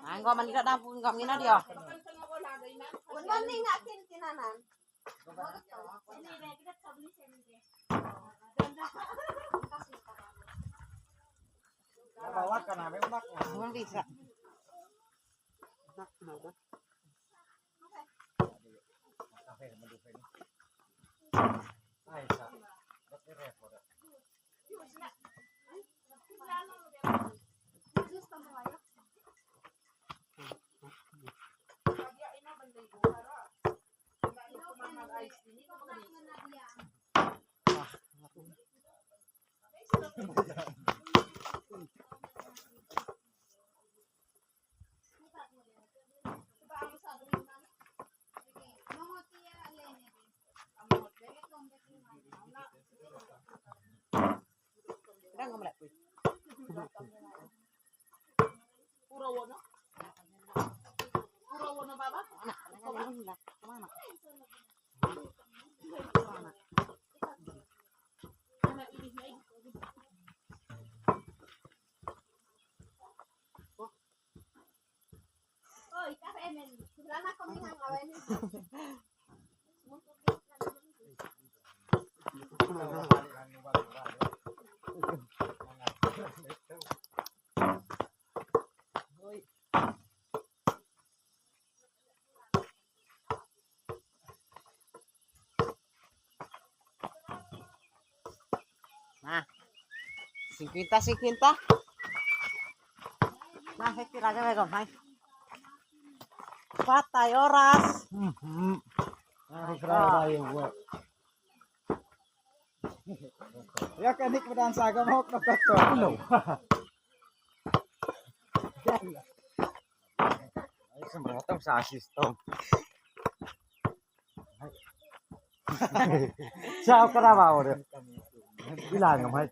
Anggo man tidak dapun kami na dia. Bukan nih ngakin kinanan. Bawa kana memang Belum bisa. Dah ngomong lek. Purawono. Purawono baba. Anak, kemana? Kemana? Oh, kafe men. Sebenarnya kami yang ngawen. Nah. 50. Nah, saya kira aja begom, hai. Patay oras. Ya kanik pedang sagam hok nakatto. Ay sembrotong sa sistem. Sao ka ba ore? Bilang mai.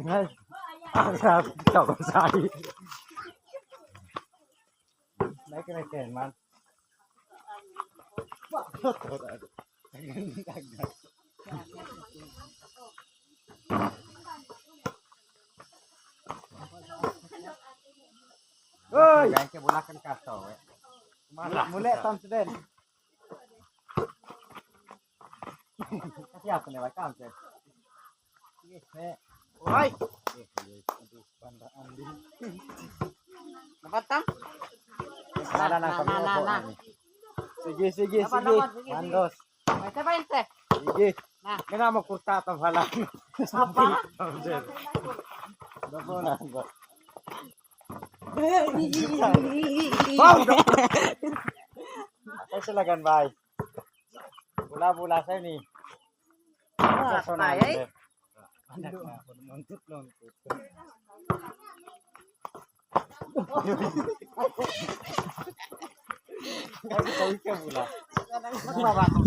Ngay. Sa chào con sai. Lấy cái này kèn man. Oi, guys, bola kan kaso. Mulai tahun seden. Siapa nih, Pak Kam? Oi. Aduh, pandaan din. Dapat tam? Nah. Sige. Mandos. Ito ba ente? Sige. Nah. Kena mo kurta ta pala. Apa? Dapo na ba? Ay silagan bay. Bula sa ni. Ay. Anak na montut long. Ay, kau ikan pula. Kenapa bawa tu?